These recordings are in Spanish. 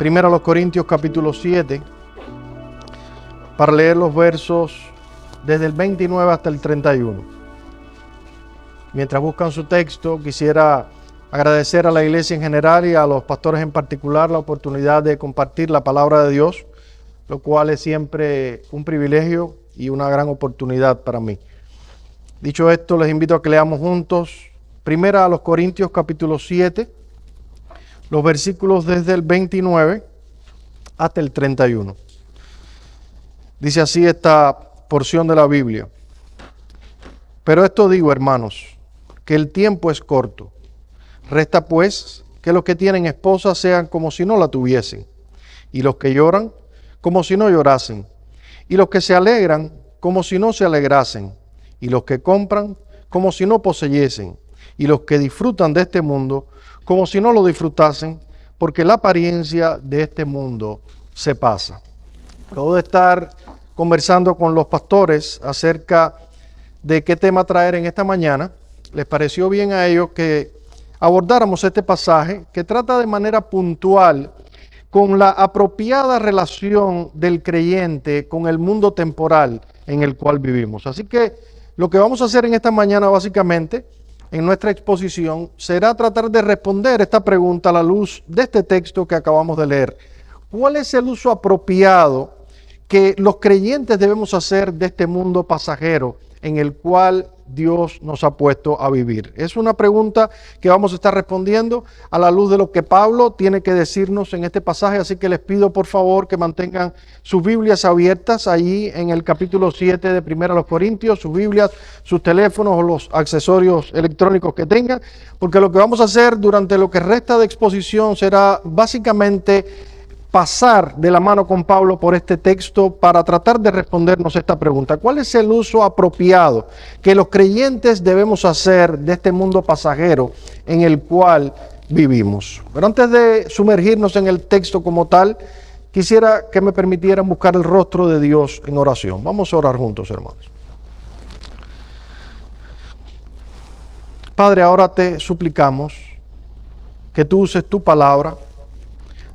Primero a los Corintios capítulo 7, para leer los versos desde el 29 hasta el 31. Mientras buscan su texto, quisiera agradecer a la iglesia en general y a los pastores en particular la oportunidad de compartir la palabra de Dios, lo cual es siempre un privilegio y una gran oportunidad para mí. Dicho esto, les invito a que leamos juntos Primera a los Corintios capítulo 7, los versículos desde el 29 hasta el 31. Dice así esta porción de la Biblia: Pero esto digo, hermanos, que el tiempo es corto. Resta pues que los que tienen esposa sean como si no la tuviesen, y los que lloran como si no llorasen, y los que se alegran como si no se alegrasen, y los que compran como si no poseyesen, y los que disfrutan de este mundo como si no lo disfrutasen, porque la apariencia de este mundo se pasa. Luego de estar conversando con los pastores acerca de qué tema traer en esta mañana, les pareció bien a ellos que abordáramos este pasaje que trata de manera puntual con la apropiada relación del creyente con el mundo temporal en el cual vivimos. Así que lo que vamos a hacer en esta mañana básicamente en nuestra exposición será tratar de responder esta pregunta a la luz de este texto que acabamos de leer. ¿Cuál es el uso apropiado que los creyentes debemos hacer de este mundo pasajero en el cual Dios nos ha puesto a vivir? Es una pregunta que vamos a estar respondiendo a la luz de lo que Pablo tiene que decirnos en este pasaje, así que les pido por favor que mantengan sus Biblias abiertas allí en el capítulo 7 de Primera a los Corintios, sus Biblias, sus teléfonos o los accesorios electrónicos que tengan, porque lo que vamos a hacer durante lo que resta de exposición será básicamente pasar de la mano con Pablo por este texto para tratar de respondernos esta pregunta: ¿cuál es el uso apropiado que los creyentes debemos hacer de este mundo pasajero en el cual vivimos? Pero antes de sumergirnos en el texto como tal, quisiera que me permitieran buscar el rostro de Dios en oración. Vamos a orar juntos, hermanos. Padre, ahora te suplicamos que tú uses tu palabra,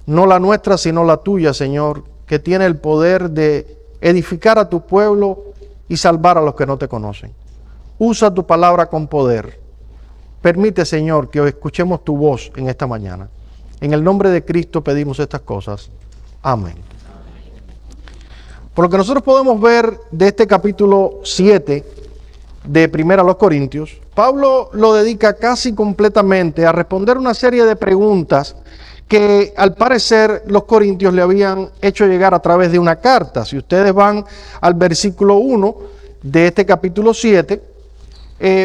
no la nuestra, sino la tuya, Señor, que tiene el poder de edificar a tu pueblo y salvar a los que no te conocen. Usa tu palabra con poder. Permite, Señor, que escuchemos tu voz en esta mañana. En el nombre de Cristo pedimos estas cosas. Amén. Por lo que nosotros podemos ver de este capítulo 7 de Primera a los Corintios, Pablo lo dedica casi completamente a responder una serie de preguntas que al parecer los corintios le habían hecho llegar a través de una carta. Si ustedes van al versículo 1 de este capítulo 7,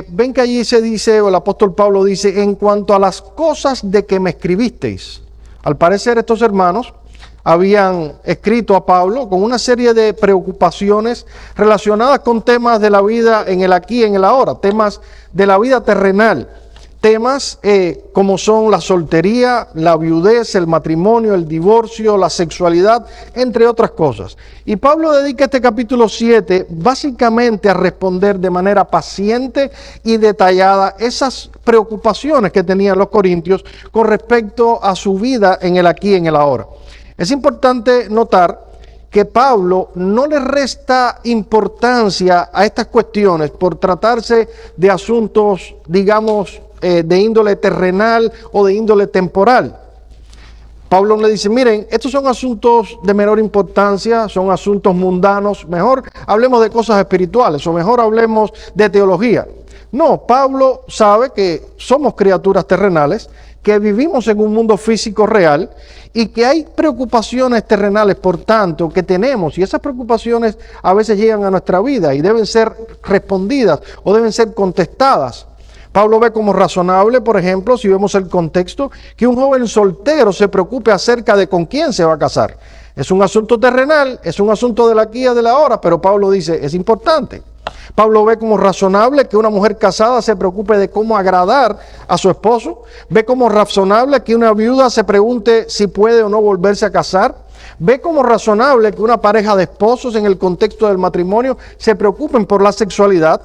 ven que allí se dice, o el apóstol Pablo dice: en cuanto a las cosas de que me escribisteis. Al parecer estos hermanos habían escrito a Pablo con una serie de preocupaciones relacionadas con temas de la vida en el aquí y en el ahora, temas de la vida terrenal. Temas como son la soltería, la viudez, el matrimonio, el divorcio, la sexualidad, entre otras cosas. Y Pablo dedica este capítulo 7 básicamente a responder de manera paciente y detallada esas preocupaciones que tenían los corintios con respecto a su vida en el aquí y en el ahora. Es importante notar que Pablo no le resta importancia a estas cuestiones por tratarse de asuntos, digamos, de índole terrenal o de índole temporal. Pablo le dice: miren, estos son asuntos de menor importancia, son asuntos mundanos, mejor hablemos de cosas espirituales o mejor hablemos de teología. No, Pablo sabe que somos criaturas terrenales, que vivimos en un mundo físico real y que hay preocupaciones terrenales, por tanto, que tenemos, y esas preocupaciones a veces llegan a nuestra vida y deben ser respondidas o deben ser contestadas. Pablo ve como razonable, por ejemplo, si vemos el contexto, que un joven soltero se preocupe acerca de con quién se va a casar. Es un asunto terrenal, es un asunto de la aquí y de la ahora, pero Pablo dice, es importante. Pablo ve como razonable que una mujer casada se preocupe de cómo agradar a su esposo. Ve como razonable que una viuda se pregunte si puede o no volverse a casar. Ve como razonable que una pareja de esposos en el contexto del matrimonio se preocupen por la sexualidad.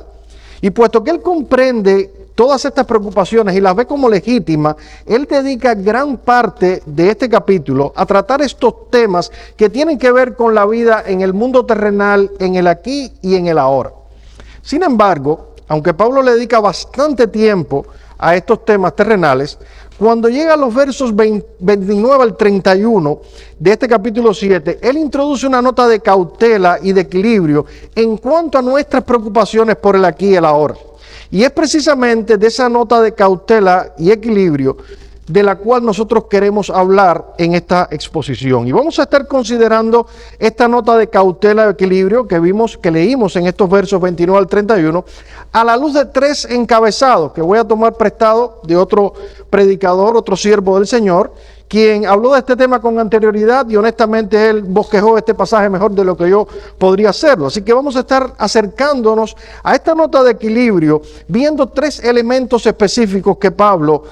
Y puesto que él comprende todas estas preocupaciones y las ve como legítimas, él dedica gran parte de este capítulo a tratar estos temas que tienen que ver con la vida en el mundo terrenal, en el aquí y en el ahora. Sin embargo, aunque Pablo le dedica bastante tiempo a estos temas terrenales, cuando llega a los versos 29 al 31 de este capítulo 7, él introduce una nota de cautela y de equilibrio en cuanto a nuestras preocupaciones por el aquí y el ahora. Y es precisamente de esa nota de cautela y equilibrio de la cual nosotros queremos hablar en esta exposición. Y vamos a estar considerando esta nota de cautela y equilibrio que leímos en estos versos 29 al 31, a la luz de tres encabezados que voy a tomar prestado de otro predicador, otro siervo del Señor, quien habló de este tema con anterioridad y honestamente él bosquejó este pasaje mejor de lo que yo podría hacerlo. Así que vamos a estar acercándonos a esta nota de equilibrio, viendo tres elementos específicos que Pablo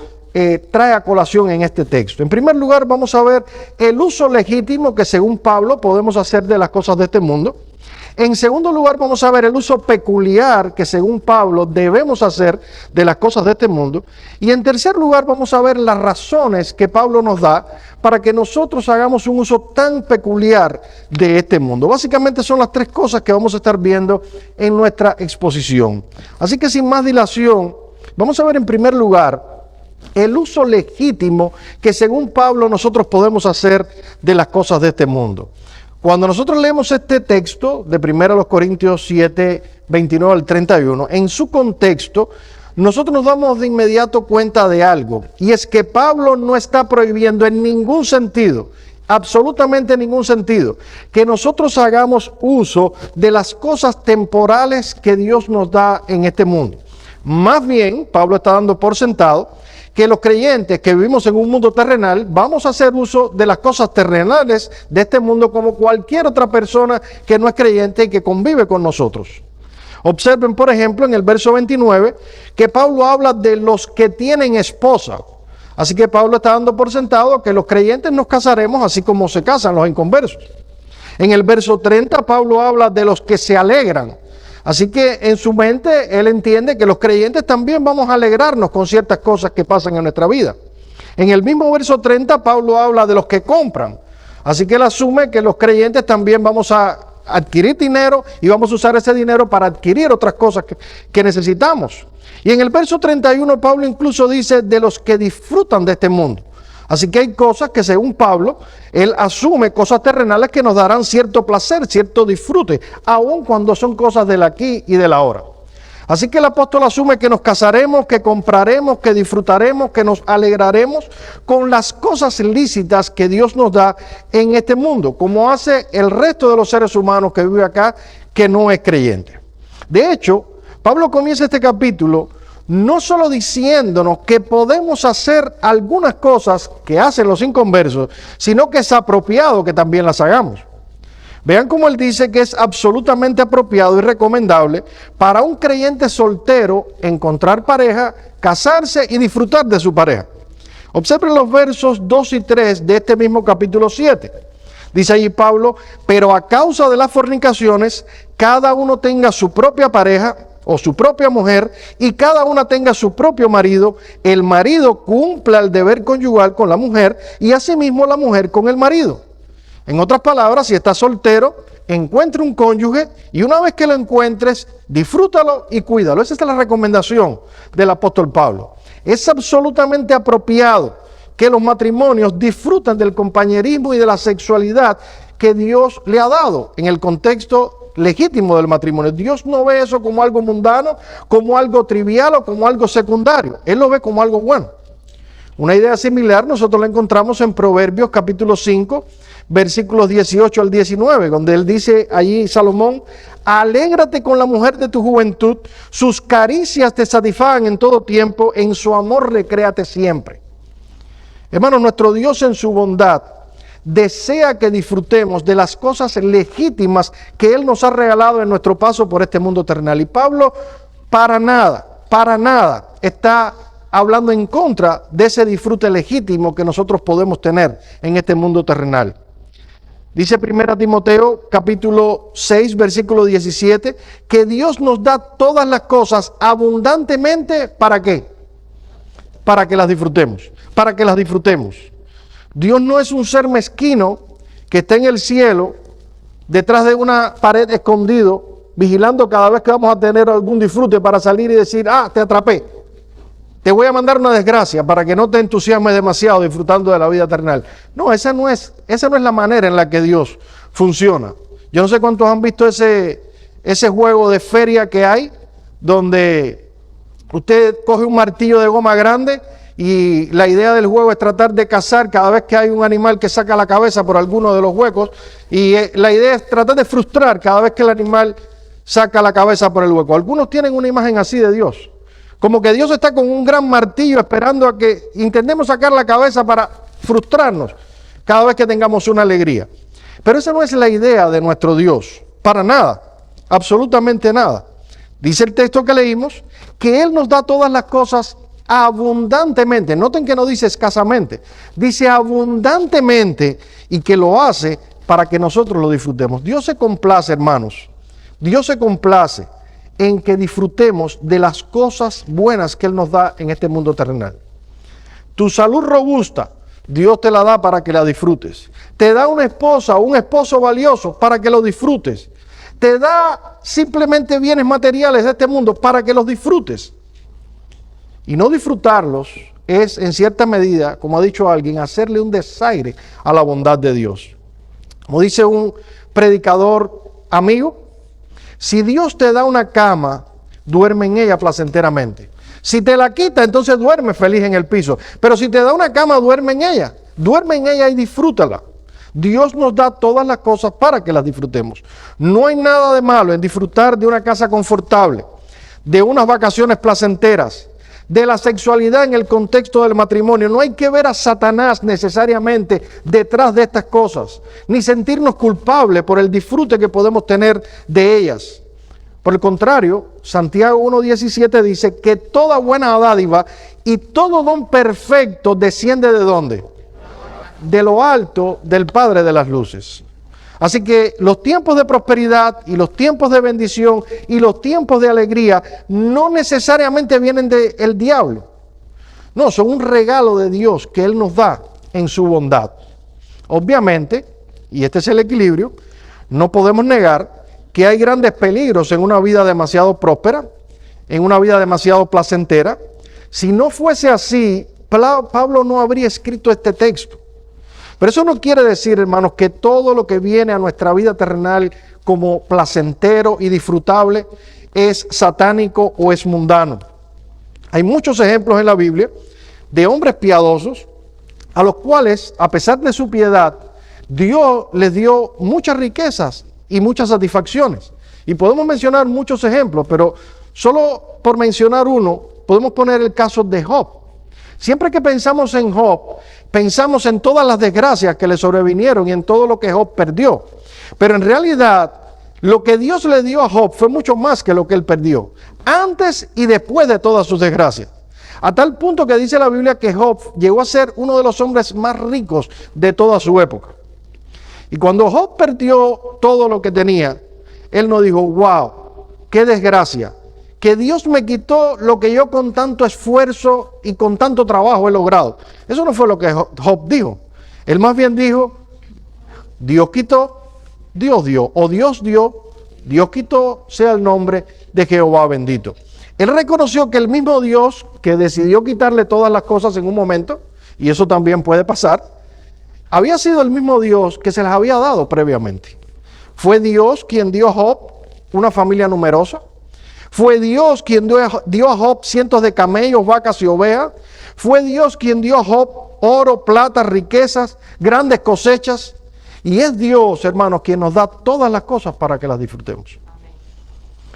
trae a colación en este texto. En primer lugar, vamos a ver el uso legítimo que según Pablo podemos hacer de las cosas de este mundo. En segundo lugar, vamos a ver el uso peculiar que según Pablo debemos hacer de las cosas de este mundo. Y en tercer lugar, vamos a ver las razones que Pablo nos da para que nosotros hagamos un uso tan peculiar de este mundo. Básicamente son las tres cosas que vamos a estar viendo en nuestra exposición. Así que sin más dilación, vamos a ver en primer lugar el uso legítimo que según Pablo nosotros podemos hacer de las cosas de este mundo. Cuando nosotros leemos este texto de 1 Corintios 7, 29 al 31, en su contexto, nosotros nos damos de inmediato cuenta de algo, y es que Pablo no está prohibiendo en ningún sentido, absolutamente en ningún sentido, que nosotros hagamos uso de las cosas temporales que Dios nos da en este mundo. Más bien, Pablo está dando por sentado que los creyentes que vivimos en un mundo terrenal vamos a hacer uso de las cosas terrenales de este mundo como cualquier otra persona que no es creyente y que convive con nosotros. Observen, por ejemplo, en el verso 29, que Pablo habla de los que tienen esposa. Así que Pablo está dando por sentado que los creyentes nos casaremos así como se casan los inconversos. En el verso 30, Pablo habla de los que se alegran. Así que en su mente él entiende que los creyentes también vamos a alegrarnos con ciertas cosas que pasan en nuestra vida. En el mismo verso 30 Pablo habla de los que compran. Así que él asume que los creyentes también vamos a adquirir dinero y vamos a usar ese dinero para adquirir otras cosas que necesitamos. Y en el verso 31 Pablo incluso dice de los que disfrutan de este mundo. Así que hay cosas que según Pablo, él asume cosas terrenales que nos darán cierto placer, cierto disfrute, aun cuando son cosas del aquí y del ahora. Así que el apóstol asume que nos casaremos, que compraremos, que disfrutaremos, que nos alegraremos con las cosas lícitas que Dios nos da en este mundo, como hace el resto de los seres humanos que vive acá, que no es creyente. De hecho, Pablo comienza este capítulo no solo diciéndonos que podemos hacer algunas cosas que hacen los inconversos, sino que es apropiado que también las hagamos. Vean cómo él dice que es absolutamente apropiado y recomendable para un creyente soltero encontrar pareja, casarse y disfrutar de su pareja. Observen los versos 2 y 3 de este mismo capítulo 7. Dice allí Pablo, pero a causa de las fornicaciones, cada uno tenga su propia pareja o su propia mujer, y cada una tenga su propio marido, el marido cumpla el deber conyugal con la mujer, y asimismo la mujer con el marido. En otras palabras, si estás soltero, encuentre un cónyuge, y una vez que lo encuentres, disfrútalo y cuídalo. Esa es la recomendación del apóstol Pablo. Es absolutamente apropiado que los matrimonios disfruten del compañerismo y de la sexualidad que Dios le ha dado en el contexto legítimo del matrimonio. Dios no ve eso como algo mundano, como algo trivial o como algo secundario. Él lo ve como algo bueno. Una idea similar nosotros la encontramos en Proverbios capítulo 5, versículos 18 al 19, donde él dice allí Salomón, alégrate con la mujer de tu juventud, sus caricias te satisfagan en todo tiempo, en su amor recréate siempre. Hermanos, nuestro Dios en su bondad desea que disfrutemos de las cosas legítimas que Él nos ha regalado en nuestro paso por este mundo terrenal. Y Pablo para nada está hablando en contra de ese disfrute legítimo que nosotros podemos tener en este mundo terrenal. Dice 1 Timoteo capítulo 6, versículo 17, que Dios nos da todas las cosas abundantemente, ¿para qué? Para que las disfrutemos, para que las disfrutemos. Dios no es un ser mezquino que está en el cielo, detrás de una pared escondido, vigilando cada vez que vamos a tener algún disfrute para salir y decir, te atrapé. Te voy a mandar una desgracia para que no te entusiasmes demasiado disfrutando de la vida terrenal. No, esa no es la manera en la que Dios funciona. Yo no sé cuántos han visto ese juego de feria que hay, donde usted coge un martillo de goma grande y la idea del juego es tratar de cazar cada vez que hay un animal que saca la cabeza por alguno de los huecos, y la idea es tratar de frustrar cada vez que el animal saca la cabeza por el hueco. Algunos tienen una imagen así de Dios, como que Dios está con un gran martillo esperando a que intentemos sacar la cabeza para frustrarnos cada vez que tengamos una alegría. Pero esa no es la idea de nuestro Dios, para nada, absolutamente nada. Dice el texto que leímos que Él nos da todas las cosas abundantemente. Noten que no dice escasamente, dice abundantemente, y que lo hace para que nosotros lo disfrutemos. Dios se complace, hermanos, Dios se complace en que disfrutemos de las cosas buenas que Él nos da en este mundo terrenal. Tu salud robusta, Dios te la da para que la disfrutes. Te da una esposa o un esposo valioso para que lo disfrutes. Te da simplemente bienes materiales de este mundo para que los disfrutes. Y no disfrutarlos es, en cierta medida, como ha dicho alguien, hacerle un desaire a la bondad de Dios. Como dice un predicador amigo, si Dios te da una cama, duerme en ella placenteramente. Si te la quita, entonces duerme feliz en el piso. Pero si te da una cama, duerme en ella y disfrútala. Dios nos da todas las cosas para que las disfrutemos. No hay nada de malo en disfrutar de una casa confortable, de unas vacaciones placenteras, de la sexualidad en el contexto del matrimonio. No hay que ver a Satanás necesariamente detrás de estas cosas, ni sentirnos culpables por el disfrute que podemos tener de ellas. Por el contrario, Santiago 1:17 dice que toda buena dádiva y todo don perfecto desciende ¿de dónde? De lo alto, del Padre de las luces. Así que los tiempos de prosperidad y los tiempos de bendición y los tiempos de alegría no necesariamente vienen del diablo. No, son un regalo de Dios que Él nos da en su bondad. Obviamente, y este es el equilibrio, no podemos negar que hay grandes peligros en una vida demasiado próspera, en una vida demasiado placentera. Si no fuese así, Pablo no habría escrito este texto. Pero eso no quiere decir, hermanos, que todo lo que viene a nuestra vida terrenal como placentero y disfrutable es satánico o es mundano. Hay muchos ejemplos en la Biblia de hombres piadosos a los cuales, a pesar de su piedad, Dios les dio muchas riquezas y muchas satisfacciones. Y podemos mencionar muchos ejemplos, pero solo por mencionar uno, podemos poner el caso de Job. Siempre que pensamos en Job, pensamos en todas las desgracias que le sobrevinieron y en todo lo que Job perdió. Pero en realidad, lo que Dios le dio a Job fue mucho más que lo que él perdió, antes y después de todas sus desgracias. A tal punto que dice la Biblia que Job llegó a ser uno de los hombres más ricos de toda su época. Y cuando Job perdió todo lo que tenía, él no dijo, wow, qué desgracia, que Dios me quitó lo que yo con tanto esfuerzo y con tanto trabajo he logrado. Eso no fue lo que Job dijo. Él más bien dijo, Dios quitó, Dios dio, o Dios dio, Dios quitó, sea el nombre de Jehová bendito. Él reconoció que el mismo Dios que decidió quitarle todas las cosas en un momento, y eso también puede pasar, había sido el mismo Dios que se las había dado previamente. Fue Dios quien dio a Job una familia numerosa. Fue Dios quien dio a Job cientos de camellos, vacas y ovejas. Fue Dios quien dio a Job oro, plata, riquezas, grandes cosechas. Y es Dios, hermanos, quien nos da todas las cosas para que las disfrutemos.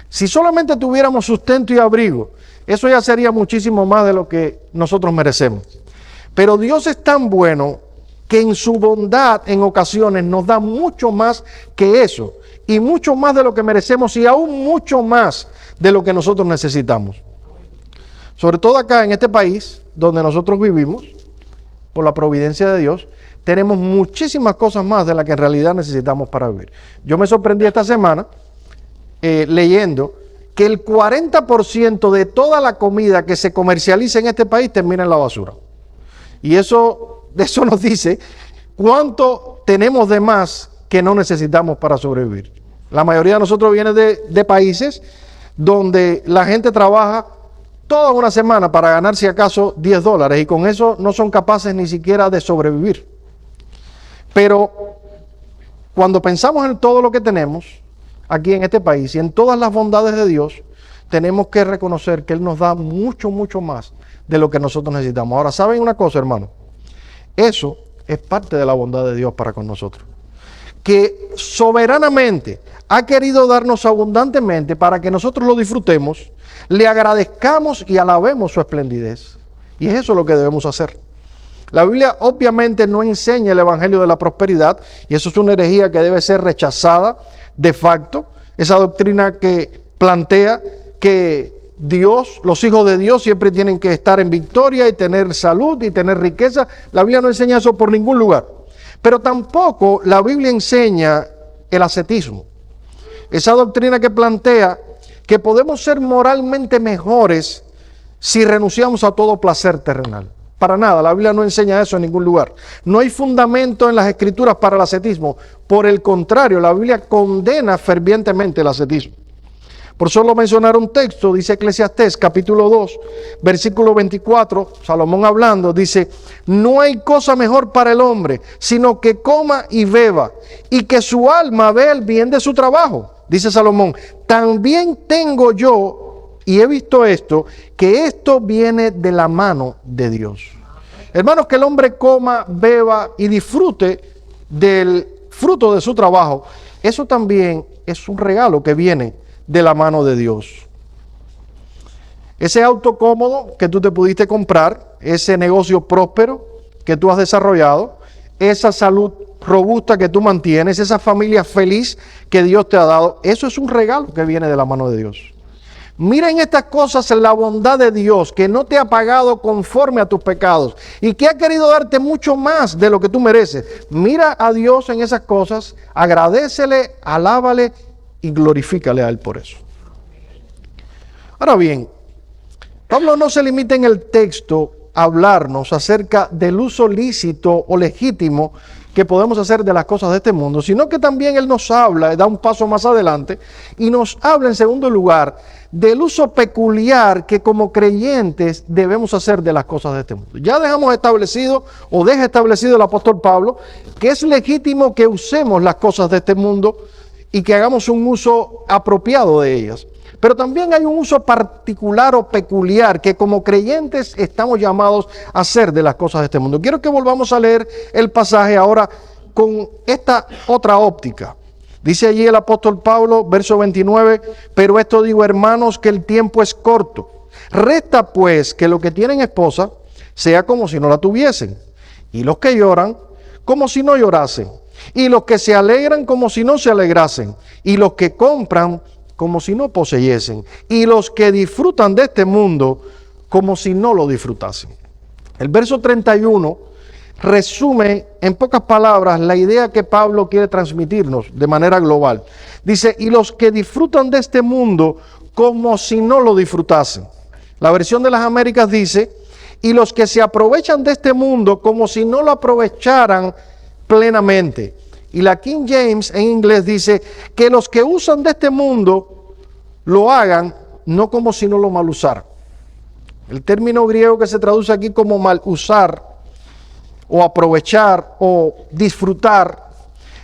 Si solamente tuviéramos sustento y abrigo, eso ya sería muchísimo más de lo que nosotros merecemos. Pero Dios es tan bueno que en su bondad en ocasiones nos da mucho más que eso. Y mucho más de lo que merecemos y aún mucho más de lo que nosotros necesitamos. Sobre todo acá en este país donde nosotros vivimos, por la providencia de Dios, tenemos muchísimas cosas más de las que en realidad necesitamos para vivir. Yo me sorprendí esta semana leyendo que el 40% de toda la comida que se comercializa en este país termina en la basura. Y eso nos dice cuánto tenemos de más que no necesitamos para sobrevivir. La mayoría de nosotros viene de países donde la gente trabaja toda una semana para ganar si acaso $10 y con eso no son capaces ni siquiera de sobrevivir. Pero cuando pensamos en todo lo que tenemos aquí en este país y en todas las bondades de Dios, tenemos que reconocer que Él nos da mucho, mucho más de lo que nosotros necesitamos. Ahora, ¿saben una cosa, hermano? Eso es parte de la bondad de Dios para con nosotros, que soberanamente ha querido darnos abundantemente para que nosotros lo disfrutemos, le agradezcamos y alabemos su esplendidez. Y es eso lo que debemos hacer. La Biblia obviamente no enseña el evangelio de la prosperidad, y eso es una herejía que debe ser rechazada de facto. Esa doctrina que plantea que Dios, los hijos de Dios siempre tienen que estar en victoria y tener salud y tener riqueza. La Biblia no enseña eso por ningún lugar. Pero tampoco la Biblia enseña el ascetismo. Esa doctrina que plantea que podemos ser moralmente mejores si renunciamos a todo placer terrenal. Para nada, la Biblia no enseña eso en ningún lugar. No hay fundamento en las Escrituras para el ascetismo. Por el contrario, la Biblia condena fervientemente el ascetismo. Por solo mencionar un texto, dice Eclesiastés capítulo 2, versículo 24, Salomón hablando, dice: no hay cosa mejor para el hombre, sino que coma y beba, y que su alma vea el bien de su trabajo. Dice Salomón: también tengo yo, y he visto esto, que esto viene de la mano de Dios. Hermanos, que el hombre coma, beba y disfrute del fruto de su trabajo, eso también es un regalo que viene de la mano de Dios. Ese auto cómodo que tú te pudiste comprar, ese negocio próspero que tú has desarrollado, esa salud robusta que tú mantienes, esa familia feliz que Dios te ha dado, eso es un regalo que viene de la mano de Dios. Miren estas cosas en la bondad de Dios, que no te ha pagado conforme a tus pecados y que ha querido darte mucho más de lo que tú mereces. Mira a Dios en esas cosas, agradécele, alábale y glorifícale a Él por eso. Ahora bien, Pablo no se limita en el texto a hablarnos acerca del uso lícito o legítimo que podemos hacer de las cosas de este mundo, sino que también él nos habla, da un paso más adelante, y nos habla en segundo lugar del uso peculiar que como creyentes debemos hacer de las cosas de este mundo. Ya dejamos establecido, o deja establecido el apóstol Pablo, que es legítimo que usemos las cosas de este mundo y que hagamos un uso apropiado de ellas. Pero también hay un uso particular o peculiar que como creyentes estamos llamados a hacer de las cosas de este mundo. Quiero que volvamos a leer el pasaje ahora con esta otra óptica. Dice allí el apóstol Pablo, verso 29, pero esto digo, hermanos, que el tiempo es corto. Resta pues que los que tienen esposa sea como si no la tuviesen, y los que lloran como si no llorasen, y los que se alegran como si no se alegrasen, y los que compran como si no poseyesen, y los que disfrutan de este mundo como si no lo disfrutasen. El verso 31 resume en pocas palabras la idea que Pablo quiere transmitirnos de manera global. Dice, y los que disfrutan de este mundo como si no lo disfrutasen. La versión de las Américas dice, y los que se aprovechan de este mundo como si no lo aprovecharan plenamente. Y la King James en inglés dice que los que usan de este mundo lo hagan no como si no lo mal usaran. El término griego que se traduce aquí como mal usar o aprovechar o disfrutar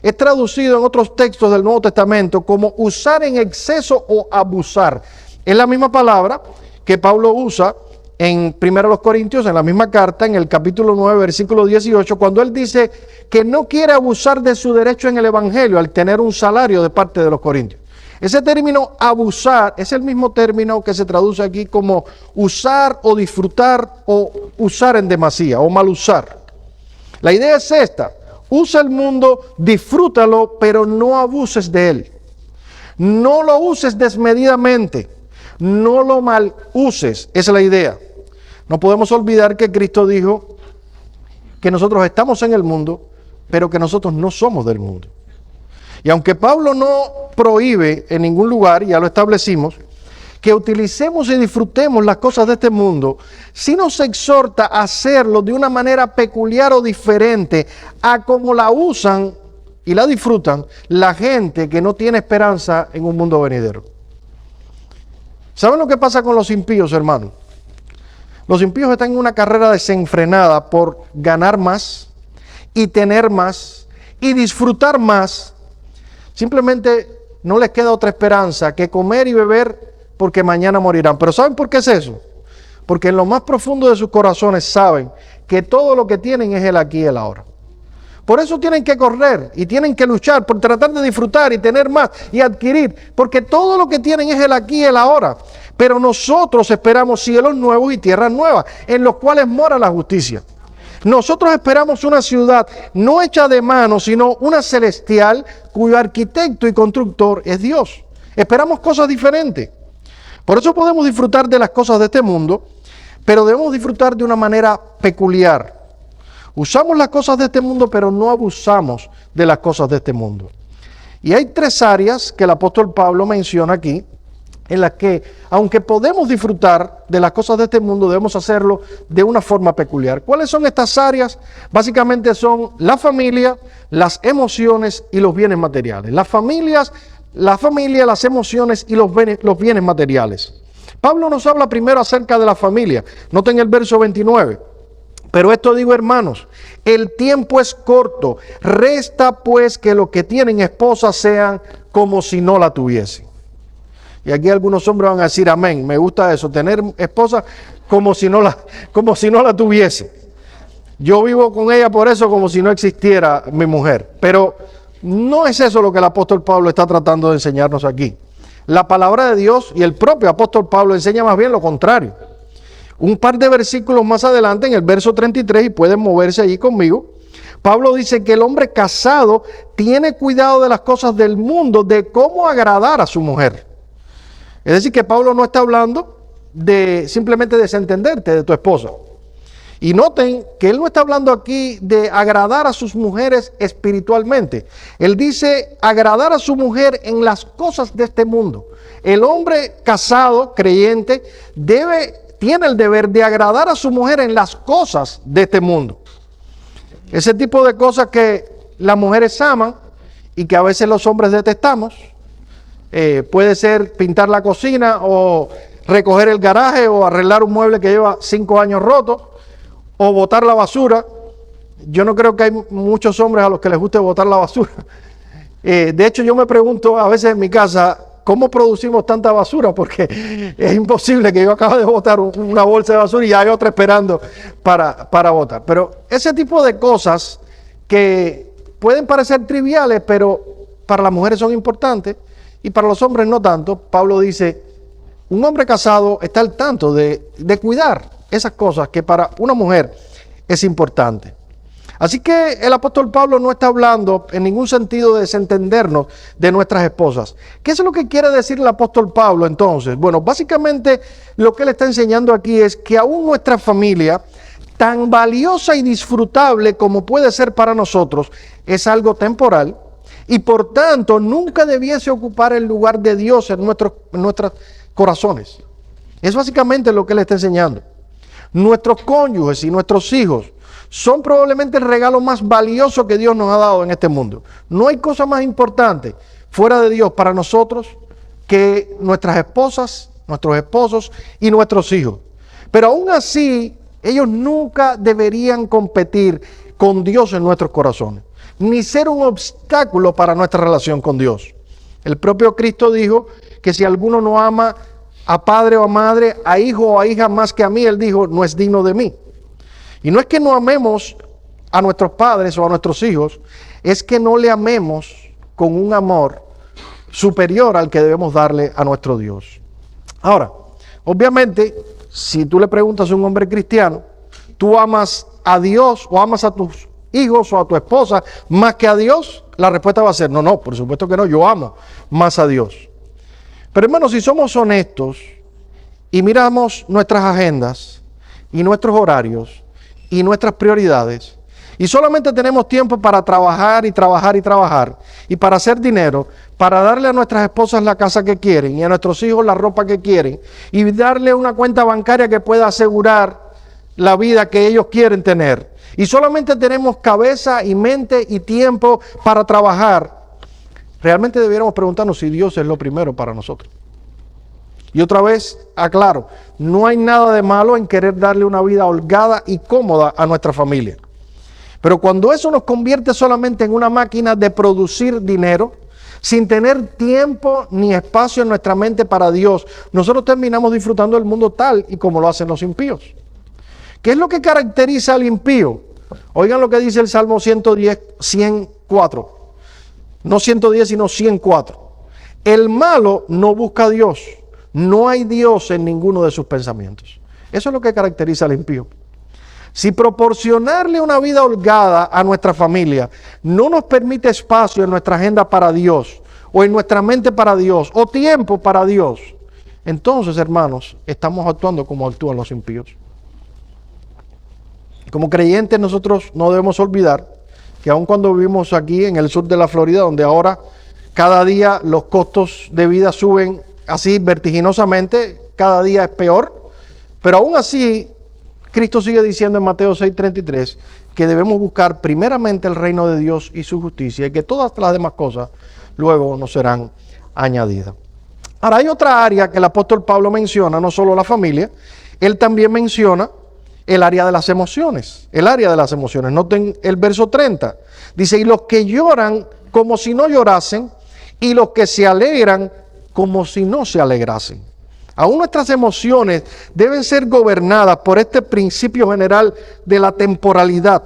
es traducido en otros textos del Nuevo Testamento como usar en exceso o abusar. Es la misma palabra que Pablo usa en 1 Corintios, en la misma carta, en el capítulo 9, versículo 18, cuando él dice que no quiere abusar de su derecho en el Evangelio al tener un salario de parte de los corintios. Ese término abusar es el mismo término que se traduce aquí como usar o disfrutar o usar en demasía o mal usar. La idea es esta: usa el mundo, disfrútalo, pero no abuses de él. No lo uses desmedidamente, no lo mal uses, esa es la idea. No podemos olvidar que Cristo dijo que nosotros estamos en el mundo, pero que nosotros no somos del mundo. Y aunque Pablo no prohíbe en ningún lugar, ya lo establecimos, que utilicemos y disfrutemos las cosas de este mundo, sí nos exhorta a hacerlo de una manera peculiar o diferente a como la usan y la disfrutan la gente que no tiene esperanza en un mundo venidero. ¿Saben lo que pasa con los impíos, hermanos? Los impíos están en una carrera desenfrenada por ganar más y tener más y disfrutar más. Simplemente no les queda otra esperanza que comer y beber porque mañana morirán. ¿Pero saben por qué es eso? Porque en lo más profundo de sus corazones saben que todo lo que tienen es el aquí y el ahora. Por eso tienen que correr y tienen que luchar por tratar de disfrutar y tener más y adquirir, porque todo lo que tienen es el aquí y el ahora. Pero nosotros esperamos cielos nuevos y tierras nuevas, en los cuales mora la justicia. Nosotros esperamos una ciudad no hecha de mano, sino una celestial, cuyo arquitecto y constructor es Dios. Esperamos cosas diferentes. Por eso podemos disfrutar de las cosas de este mundo, pero debemos disfrutar de una manera peculiar. Usamos las cosas de este mundo, pero no abusamos de las cosas de este mundo. Y hay 3 áreas que el apóstol Pablo menciona aquí, en las que, aunque podemos disfrutar de las cosas de este mundo, debemos hacerlo de una forma peculiar. ¿Cuáles son estas áreas? Básicamente son la familia, las emociones y los bienes materiales. La familia, las emociones y los bienes materiales. Pablo nos habla primero acerca de la familia. Noten el verso 29. Pero esto digo, hermanos, el tiempo es corto. Resta pues que los que tienen esposa sean como si no la tuviesen. Y aquí algunos hombres van a decir amén. Me gusta eso, tener esposa como si no la tuviese. Yo vivo con ella por eso como si no existiera mi mujer. Pero no es eso lo que el apóstol Pablo está tratando de enseñarnos aquí. La palabra de Dios y el propio apóstol Pablo enseña más bien lo contrario. Un par de versículos más adelante, en el verso 33, y pueden moverse allí conmigo, Pablo dice que el hombre casado tiene cuidado de las cosas del mundo, de cómo agradar a su mujer. Es decir, que Pablo no está hablando de simplemente desentenderte de tu esposa. Y noten que él no está hablando aquí de agradar a sus mujeres espiritualmente. Él dice agradar a su mujer en las cosas de este mundo. El hombre casado, creyente, tiene el deber de agradar a su mujer en las cosas de este mundo. Ese tipo de cosas que las mujeres aman y que a veces los hombres detestamos. Puede ser pintar la cocina o recoger el garaje o arreglar un mueble que lleva 5 años roto o botar la basura. Yo no creo que hay muchos hombres a los que les guste botar la basura. De hecho, yo me pregunto a veces en mi casa, ¿cómo producimos tanta basura? Porque es imposible que yo acabe de botar una bolsa de basura y hay otra esperando para botar. Pero ese tipo de cosas que pueden parecer triviales, pero para las mujeres son importantes y para los hombres no tanto. Pablo dice, un hombre casado está al tanto de cuidar esas cosas que para una mujer es importante. Así que el apóstol Pablo no está hablando en ningún sentido de desentendernos de nuestras esposas. ¿Qué es lo que quiere decir el apóstol Pablo entonces? Bueno, básicamente lo que él está enseñando aquí es que aún nuestra familia, tan valiosa y disfrutable como puede ser para nosotros, es algo temporal y por tanto nunca debiese ocupar el lugar de Dios en nuestros corazones. Es básicamente lo que él está enseñando. Nuestros cónyuges y nuestros hijos son probablemente el regalo más valioso que Dios nos ha dado en este mundo. No hay cosa más importante fuera de Dios para nosotros que nuestras esposas, nuestros esposos y nuestros hijos. Pero aún así, ellos nunca deberían competir con Dios en nuestros corazones, ni ser un obstáculo para nuestra relación con Dios. El propio Cristo dijo que si alguno no ama a padre o a madre, a hijo o a hija más que a mí, él dijo, no es digno de mí. Y no es que no amemos a nuestros padres o a nuestros hijos, es que no le amemos con un amor superior al que debemos darle a nuestro Dios. Ahora, obviamente, si tú le preguntas a un hombre cristiano, ¿tú amas a Dios o amas a tus hijos o a tu esposa más que a Dios? La respuesta va a ser, no, por supuesto que no, yo amo más a Dios. Pero hermanos, si somos honestos y miramos nuestras agendas y nuestros horarios y nuestras prioridades Y solamente tenemos tiempo para trabajar y trabajar y trabajar. Y para hacer dinero, para darle a nuestras esposas la casa que quieren y a nuestros hijos la ropa que quieren. Y darle una cuenta bancaria que pueda asegurar la vida que ellos quieren tener. Y solamente tenemos cabeza y mente y tiempo para trabajar. Realmente debiéramos preguntarnos si Dios es lo primero para nosotros. Y otra vez, aclaro, no hay nada de malo en querer darle una vida holgada y cómoda a nuestra familia. Pero cuando eso nos convierte solamente en una máquina de producir dinero, sin tener tiempo ni espacio en nuestra mente para Dios, nosotros terminamos disfrutando del mundo tal y como lo hacen los impíos. ¿Qué es lo que caracteriza al impío? Oigan lo que dice el Salmo 104. No 110, sino 104. El malo no busca a Dios. No hay Dios en ninguno de sus pensamientos. Eso es lo que caracteriza al impío. Si proporcionarle una vida holgada a nuestra familia no nos permite espacio en nuestra agenda para Dios, o en nuestra mente para Dios, o tiempo para Dios, entonces, hermanos, estamos actuando como actúan los impíos. Como creyentes, nosotros no debemos olvidar que aun cuando vivimos aquí en el sur de la Florida, donde ahora cada día los costos de vida suben así vertiginosamente, cada día es peor, pero aún así Cristo sigue diciendo en Mateo 6:33 que debemos buscar primeramente el reino de Dios y su justicia, y que todas las demás cosas luego nos serán añadidas. Ahora, hay otra área que el apóstol Pablo menciona, no solo la familia, él también menciona el área de las emociones, el área de las emociones. Noten el verso 30, dice, y los que lloran como si no llorasen, y los que se alegran como si no se alegrasen. Aún nuestras emociones deben ser gobernadas por este principio general de la temporalidad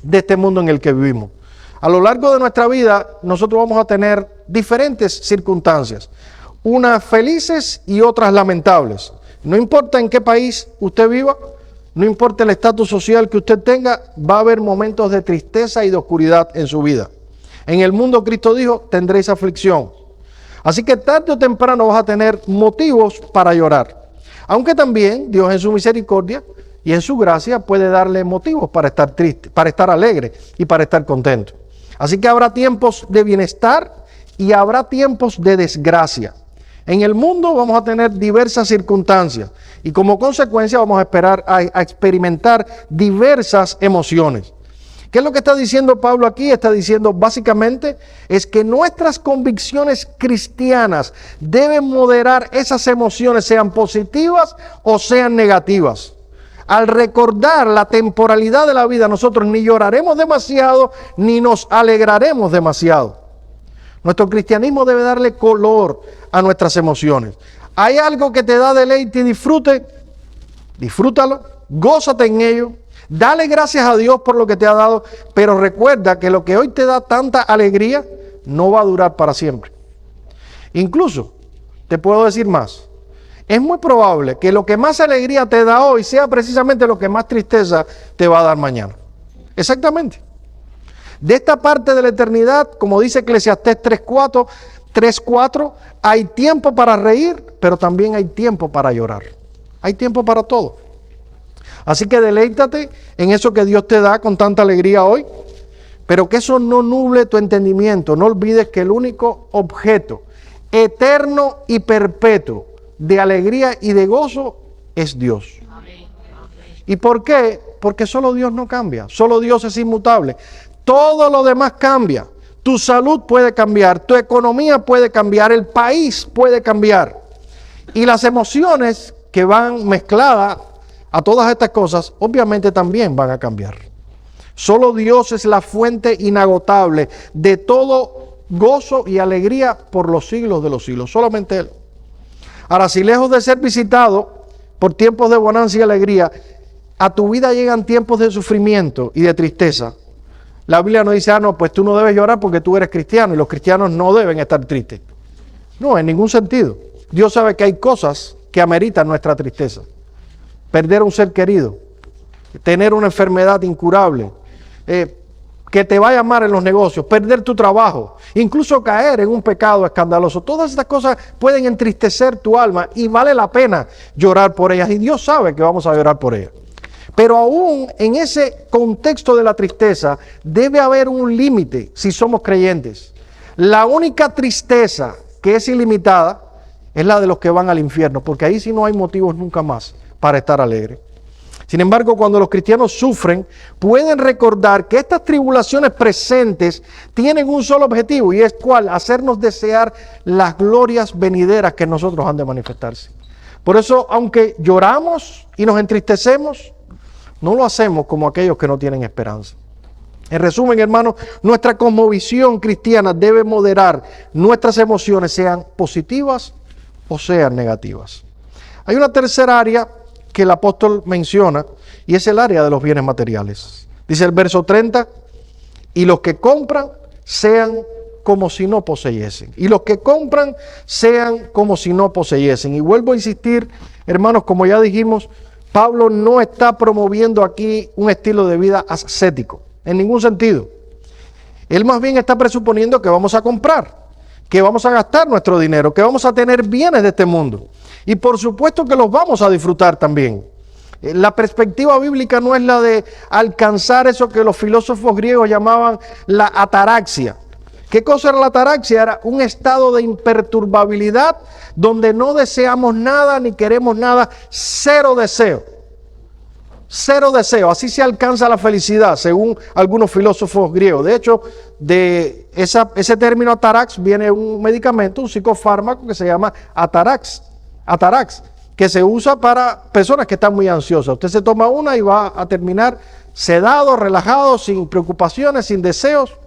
de este mundo en el que vivimos. A lo largo de nuestra vida, nosotros vamos a tener diferentes circunstancias, unas felices y otras lamentables. No importa en qué país usted viva, no importa el estatus social que usted tenga, va a haber momentos de tristeza y de oscuridad en su vida. En el mundo, Cristo dijo, tendréis aflicción. Así que tarde o temprano vas a tener motivos para llorar. Aunque también Dios en su misericordia y en su gracia puede darle motivos para estar triste, para estar alegre y para estar contento. Así que habrá tiempos de bienestar y habrá tiempos de desgracia. En el mundo vamos a tener diversas circunstancias y como consecuencia vamos a experimentar diversas emociones. ¿Qué es lo que está diciendo Pablo aquí? Está diciendo básicamente es que nuestras convicciones cristianas deben moderar esas emociones, sean positivas o sean negativas. Al recordar la temporalidad de la vida, nosotros ni lloraremos demasiado ni nos alegraremos demasiado. Nuestro cristianismo debe darle color a nuestras emociones. Hay algo que te da deleite y disfrute, disfrútalo, gózate en ello. Dale gracias a Dios por lo que te ha dado, pero recuerda que lo que hoy te da tanta alegría no va a durar para siempre. Incluso, te puedo decir más, es muy probable que lo que más alegría te da hoy sea precisamente lo que más tristeza te va a dar mañana. Exactamente. De esta parte de la eternidad, como dice Eclesiastés 3:4, hay tiempo para reír, pero también hay tiempo para llorar. Hay tiempo para todo. Así que deleítate en eso que Dios te da con tanta alegría hoy, pero que eso no nuble tu entendimiento. No olvides que el único objeto eterno y perpetuo de alegría y de gozo es Dios. ¿Y por qué? Porque solo Dios no cambia, solo Dios es inmutable. Todo lo demás cambia. Tu salud puede cambiar, tu economía puede cambiar, el país puede cambiar. Y las emociones que van mezcladas a todas estas cosas, obviamente también van a cambiar. Solo Dios es la fuente inagotable de todo gozo y alegría por los siglos de los siglos. Solamente Él. Ahora, si lejos de ser visitado por tiempos de bonanza y alegría, a tu vida llegan tiempos de sufrimiento y de tristeza, la Biblia no dice, no, pues tú no debes llorar porque tú eres cristiano y los cristianos no deben estar tristes. No, en ningún sentido. Dios sabe que hay cosas que ameritan nuestra tristeza. Perder a un ser querido, tener una enfermedad incurable, que te vaya mal en los negocios, perder tu trabajo, incluso caer en un pecado escandaloso. Todas estas cosas pueden entristecer tu alma y vale la pena llorar por ellas. Y Dios sabe que vamos a llorar por ellas. Pero aún en ese contexto de la tristeza debe haber un límite si somos creyentes. La única tristeza que es ilimitada es la de los que van al infierno, porque ahí sí no hay motivos nunca más para estar alegre. Sin embargo, cuando los cristianos sufren, pueden recordar que estas tribulaciones presentes tienen un solo objetivo, y es ¿cuál? Hacernos desear las glorias venideras que en nosotros han de manifestarse. Por eso, aunque lloramos y nos entristecemos, no lo hacemos como aquellos que no tienen esperanza. En resumen, hermanos, nuestra cosmovisión cristiana debe moderar nuestras emociones, sean positivas o sean negativas. Hay una tercera área que el apóstol menciona, y es el área de los bienes materiales. Dice el verso 30, y los que compran sean como si no poseyesen. Y los que compran sean como si no poseyesen. Y vuelvo a insistir, hermanos, como ya dijimos, Pablo no está promoviendo aquí un estilo de vida ascético, en ningún sentido. Él más bien está presuponiendo que vamos a comprar, que vamos a gastar nuestro dinero, que vamos a tener bienes de este mundo. Y por supuesto que los vamos a disfrutar también. La perspectiva bíblica no es la de alcanzar eso que los filósofos griegos llamaban la ataraxia. ¿Qué cosa era la ataraxia? Era un estado de imperturbabilidad donde no deseamos nada ni queremos nada, cero deseo. Cero deseo, así se alcanza la felicidad, según algunos filósofos griegos. De hecho, de ese término atarax viene un medicamento, un psicofármaco que se llama atarax, que se usa para personas que están muy ansiosas. Usted se toma una y va a terminar sedado, relajado, sin preocupaciones, sin deseos.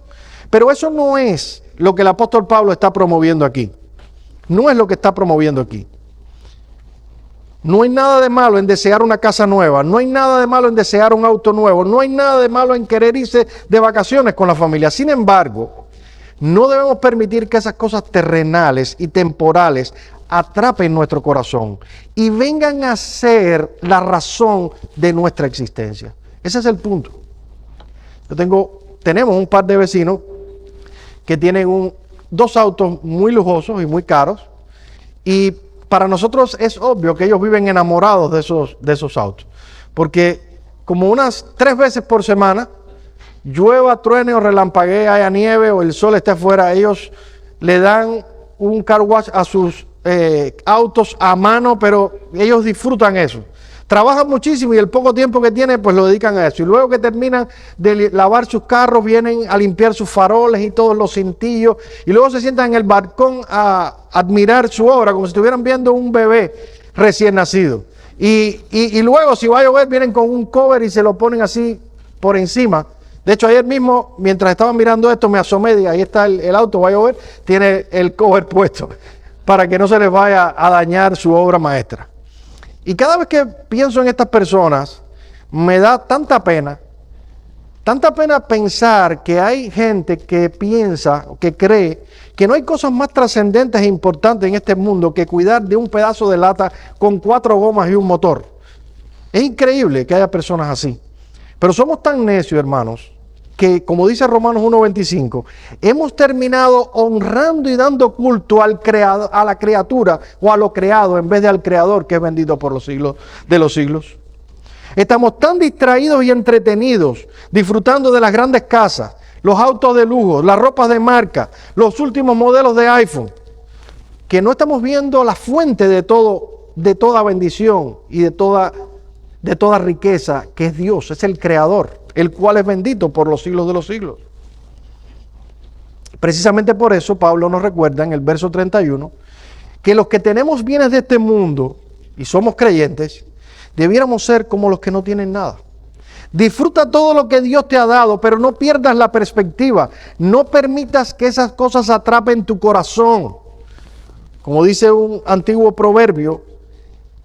Pero eso no es lo que el apóstol Pablo está promoviendo aquí. No es lo que está promoviendo aquí. No hay nada de malo en desear una casa nueva, no hay nada de malo en desear un auto nuevo, no hay nada de malo en querer irse de vacaciones con la familia. Sin embargo, no debemos permitir que esas cosas terrenales y temporales atrapen nuestro corazón y vengan a ser la razón de nuestra existencia. Ese es el punto. Tenemos un par de vecinos que tienen dos autos muy lujosos y muy caros, y para nosotros es obvio que ellos viven enamorados de esos autos, porque como unas 3 veces por semana, llueva, truene o relampaguee, haya nieve o el sol esté afuera, ellos le dan un car wash a sus autos a mano, pero ellos disfrutan eso. Trabajan muchísimo y el poco tiempo que tienen pues lo dedican a eso. Y luego que terminan de lavar sus carros, vienen a limpiar sus faroles y todos los cintillos. Y luego se sientan en el balcón a admirar su obra como si estuvieran viendo un bebé recién nacido. Y luego si va a llover vienen con un cover y se lo ponen así por encima. De hecho ayer mismo mientras estaba mirando esto me asomé y ahí está el auto, va a llover, tiene el cover puesto para que no se les vaya a dañar su obra maestra. Y cada vez que pienso en estas personas, me da tanta pena pensar que hay gente que piensa, que cree, que no hay cosas más trascendentes e importantes en este mundo que cuidar de un pedazo de lata con 4 gomas y un motor. Es increíble que haya personas así. Pero somos tan necios, hermanos, que como dice Romanos 1:25, hemos terminado honrando y dando culto al creado, a la criatura o a lo creado en vez de al creador que es bendito por los siglos de los siglos. Estamos tan distraídos y entretenidos disfrutando de las grandes casas, los autos de lujo, las ropas de marca, los últimos modelos de iPhone, que no estamos viendo la fuente de toda bendición y de toda riqueza, que es Dios, es el creador, el cual es bendito por los siglos de los siglos. Precisamente por eso Pablo nos recuerda en el verso 31 que los que tenemos bienes de este mundo y somos creyentes, debiéramos ser como los que no tienen nada. Disfruta todo lo que Dios te ha dado, pero no pierdas la perspectiva. No permitas que esas cosas atrapen tu corazón. Como dice un antiguo proverbio,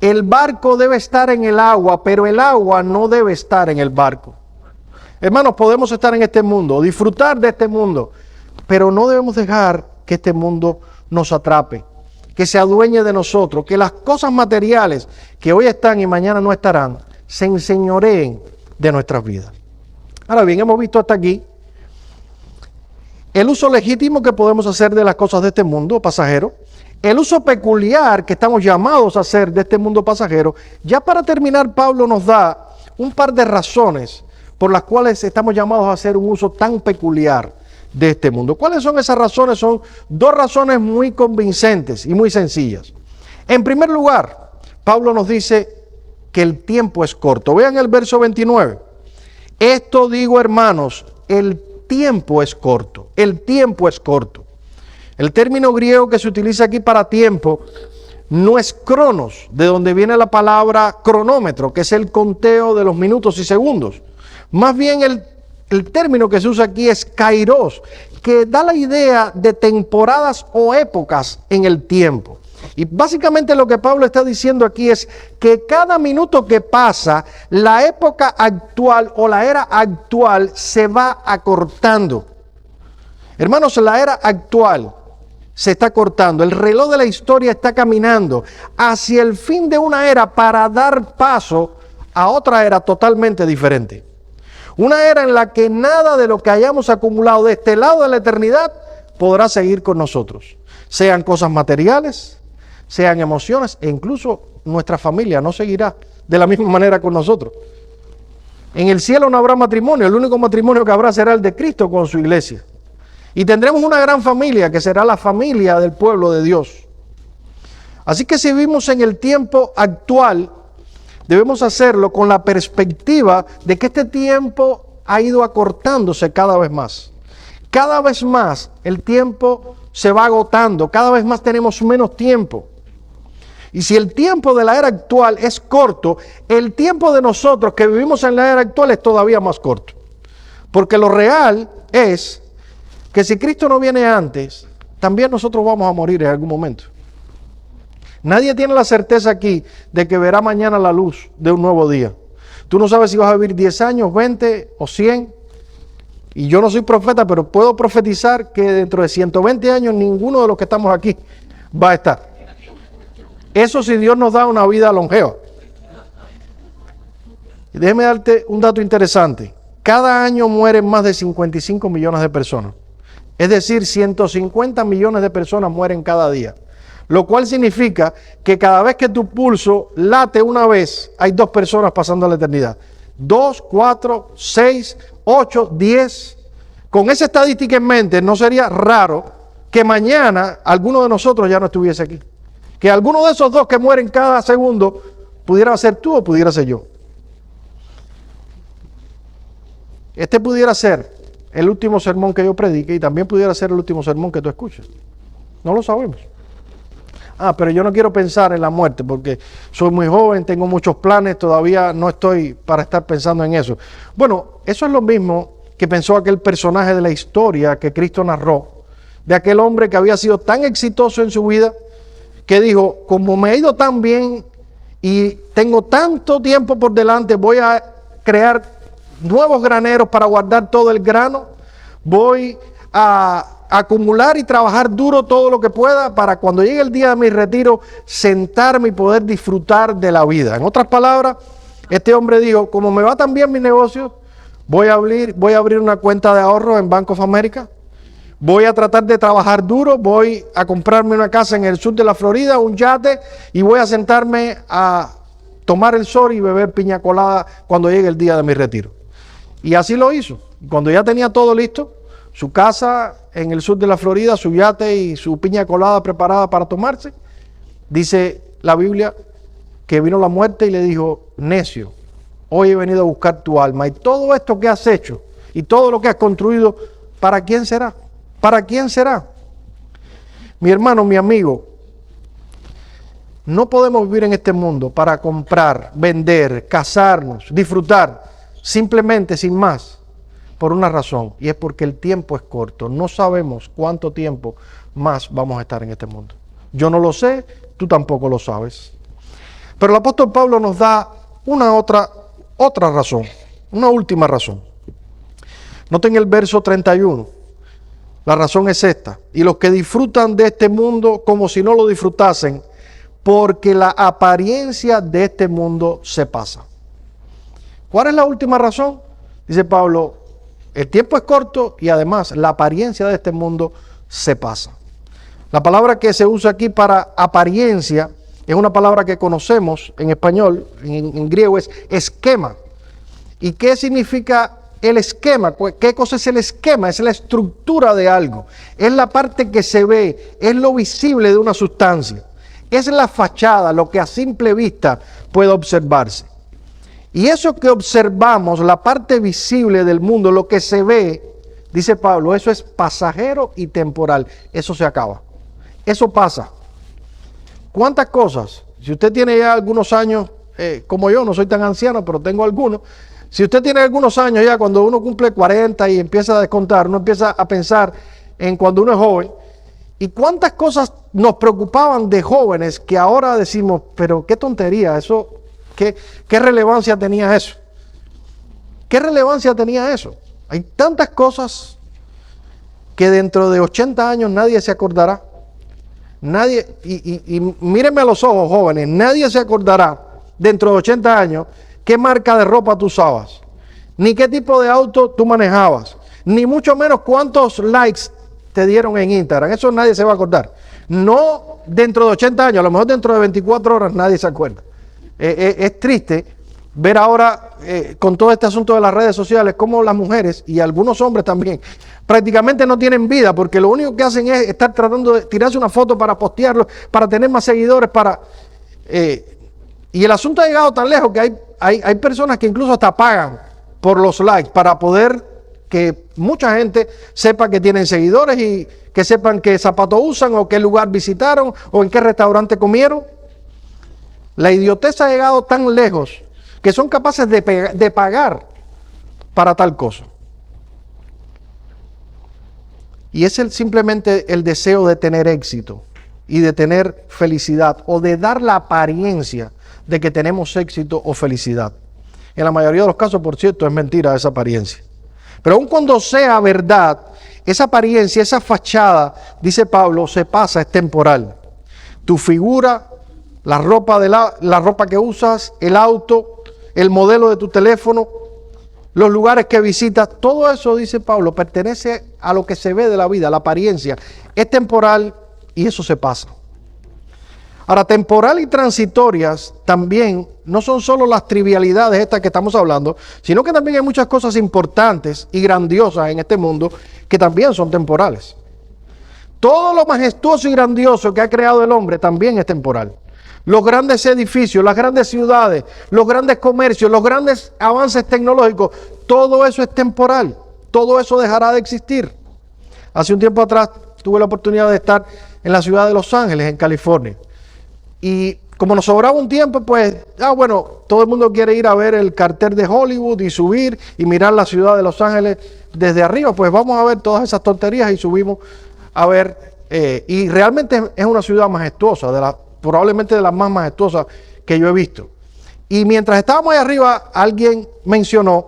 el barco debe estar en el agua, pero el agua no debe estar en el barco. Hermanos, podemos estar en este mundo, disfrutar de este mundo, pero no debemos dejar que este mundo nos atrape, que se adueñe de nosotros, que las cosas materiales que hoy están y mañana no estarán, se enseñoreen de nuestras vidas. Ahora bien, hemos visto hasta aquí el uso legítimo que podemos hacer de las cosas de este mundo pasajero, el uso peculiar que estamos llamados a hacer de este mundo pasajero. Ya para terminar, Pablo nos da un par de razones por las cuales estamos llamados a hacer un uso tan peculiar de este mundo. ¿Cuáles son esas razones? Son dos razones muy convincentes y muy sencillas. En primer lugar, Pablo nos dice que el tiempo es corto. Vean el verso 29. Esto digo, hermanos, el tiempo es corto. El tiempo es corto. El término griego que se utiliza aquí para tiempo no es cronos, de donde viene la palabra cronómetro, que es el conteo de los minutos y segundos. Más bien el término que se usa aquí es kairos, que da la idea de temporadas o épocas en el tiempo. Y básicamente lo que Pablo está diciendo aquí es que cada minuto que pasa, la época actual o la era actual se va acortando. Hermanos, la era actual se está cortando, el reloj de la historia está caminando hacia el fin de una era para dar paso a otra era totalmente diferente. Una era en la que nada de lo que hayamos acumulado de este lado de la eternidad podrá seguir con nosotros. Sean cosas materiales, sean emociones, e incluso nuestra familia no seguirá de la misma manera con nosotros. En el cielo no habrá matrimonio, el único matrimonio que habrá será el de Cristo con su iglesia. Y tendremos una gran familia que será la familia del pueblo de Dios. Así que si vivimos en el tiempo actual, debemos hacerlo con la perspectiva de que este tiempo ha ido acortándose cada vez más. Cada vez más el tiempo se va agotando, cada vez más tenemos menos tiempo. Y si el tiempo de la era actual es corto, el tiempo de nosotros que vivimos en la era actual es todavía más corto. Porque lo real es que si Cristo no viene antes, también nosotros vamos a morir en algún momento. Nadie tiene la certeza aquí de que verá mañana la luz de un nuevo día. Tú no sabes si vas a vivir 10 años, 20 o 100. Y yo no soy profeta, pero puedo profetizar que dentro de 120 años ninguno de los que estamos aquí va a estar. Eso si Dios nos da una vida longeva. Y déjeme darte un dato interesante. Cada año mueren más de 55 millones de personas. Es decir, 150 millones de personas mueren cada día. Lo cual significa que cada vez que tu pulso late una vez, hay 2 personas pasando a la eternidad. 2, 4, 6, 8, 10. Con esa estadística en mente, no sería raro que mañana alguno de nosotros ya no estuviese aquí. Que alguno de esos 2 que mueren cada segundo pudiera ser tú o pudiera ser yo. Este pudiera ser el último sermón que yo predique y también pudiera ser el último sermón que tú escuches. No lo sabemos. Pero yo no quiero pensar en la muerte porque soy muy joven, tengo muchos planes, todavía no estoy para estar pensando en eso. Bueno, eso es lo mismo que pensó aquel personaje de la historia que Cristo narró, de aquel hombre que había sido tan exitoso en su vida, que dijo, como me ha ido tan bien y tengo tanto tiempo por delante, voy a crear nuevos graneros para guardar todo el grano, voy a acumular y trabajar duro todo lo que pueda para cuando llegue el día de mi retiro sentarme y poder disfrutar de la vida. En otras palabras, este hombre dijo, como me va tan bien mi negocio, voy a abrir una cuenta de ahorro en Bank of America, voy a tratar de trabajar duro, voy a comprarme una casa en el sur de la Florida, un yate, y voy a sentarme a tomar el sol y beber piña colada cuando llegue el día de mi retiro. Y así lo hizo. Cuando ya tenía todo listo, su casa en el sur de la Florida, su yate y su piña colada preparada para tomarse, dice la Biblia que vino la muerte y le dijo, necio, hoy he venido a buscar tu alma. Y todo esto que has hecho y todo lo que has construido, ¿para quién será? ¿Para quién será? Mi hermano, mi amigo, no podemos vivir en este mundo para comprar, vender, casarnos, disfrutar, simplemente sin más, por una razón, y es porque el tiempo es corto. No sabemos cuánto tiempo más vamos a estar en este mundo. Yo no lo sé, tú tampoco lo sabes. Pero el apóstol Pablo nos da una otra razón, una última razón. Noten el verso 31. La razón es esta: y los que disfrutan de este mundo como si no lo disfrutasen, porque la apariencia de este mundo se pasa. ¿Cuál es la última razón? Dice Pablo, el tiempo es corto y además la apariencia de este mundo se pasa. La palabra que se usa aquí para apariencia es una palabra que conocemos en español, en griego es esquema. ¿Y qué significa el esquema? ¿Qué cosa es el esquema? Es la estructura de algo. Es la parte que se ve, es lo visible de una sustancia. Es la fachada, lo que a simple vista puede observarse. Y eso que observamos, la parte visible del mundo, lo que se ve, dice Pablo, eso es pasajero y temporal. Eso se acaba. Eso pasa. ¿Cuántas cosas? Si usted tiene ya algunos años, como yo, no soy tan anciano, pero tengo algunos. Si usted tiene algunos años ya, cuando uno cumple 40 y empieza a descontar, uno empieza a pensar en cuando uno es joven. ¿Y cuántas cosas nos preocupaban de jóvenes que ahora decimos, pero qué tontería, eso, qué relevancia tenía eso? ¿Qué relevancia tenía eso? Hay tantas cosas que dentro de 80 años nadie se acordará. Nadie, y mírenme a los ojos, jóvenes, nadie se acordará dentro de 80 años qué marca de ropa tú usabas, ni qué tipo de auto tú manejabas, ni mucho menos cuántos likes te dieron en Instagram. Eso nadie se va a acordar. No dentro de 80 años, a lo mejor dentro de 24 horas nadie se acuerda. Es triste ver ahora con todo este asunto de las redes sociales cómo las mujeres y algunos hombres también prácticamente no tienen vida, porque lo único que hacen es estar tratando de tirarse una foto para postearlo, para tener más seguidores, y el asunto ha llegado tan lejos que hay personas que incluso hasta pagan por los likes para poder que mucha gente sepa que tienen seguidores y que sepan qué zapatos usan o qué lugar visitaron o en qué restaurante comieron. La idiotez ha llegado tan lejos que son capaces de pagar para tal cosa. Y es simplemente el deseo de tener éxito y de tener felicidad o de dar la apariencia de que tenemos éxito o felicidad. En la mayoría de los casos, por cierto, es mentira esa apariencia. Pero aun cuando sea verdad, esa apariencia, esa fachada, dice Pablo, se pasa, es temporal. Tu figura, la ropa que usas, el auto, el modelo de tu teléfono, los lugares que visitas, todo eso, dice Pablo, pertenece a lo que se ve de la vida, la apariencia. Es temporal y eso se pasa. Ahora, temporal y transitorias también no son solo las trivialidades estas que estamos hablando, sino que también hay muchas cosas importantes y grandiosas en este mundo que también son temporales. Todo lo majestuoso y grandioso que ha creado el hombre también es temporal. Los grandes edificios, las grandes ciudades, los grandes comercios, los grandes avances tecnológicos, todo eso es temporal. Todo eso dejará de existir. Hace un tiempo atrás tuve la oportunidad de estar en la ciudad de Los Ángeles, en California. Y como nos sobraba un tiempo, pues, todo el mundo quiere ir a ver el cartel de Hollywood y subir y mirar la ciudad de Los Ángeles desde arriba. Pues vamos a ver todas esas tonterías y subimos a ver. Y realmente es una ciudad majestuosa, probablemente de las más majestuosas que yo he visto. Y mientras estábamos ahí arriba, alguien mencionó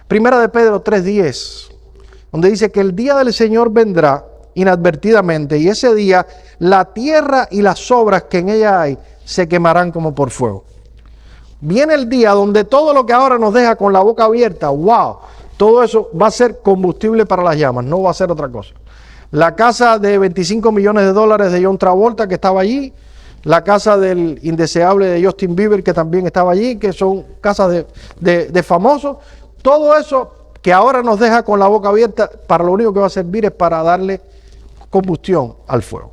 Primera de Pedro 3:10, donde dice que el día del Señor vendrá inadvertidamente, y ese día la tierra y las obras que en ella hay se quemarán como por fuego. Viene el día donde todo lo que ahora nos deja con la boca abierta, wow, todo eso va a ser combustible para las llamas, no va a ser otra cosa. La casa de $25 millones de John Travolta que estaba allí, la casa del indeseable de Justin Bieber que también estaba allí, que son casas de famosos, todo eso que ahora nos deja con la boca abierta, para lo único que va a servir es para darle combustión al fuego.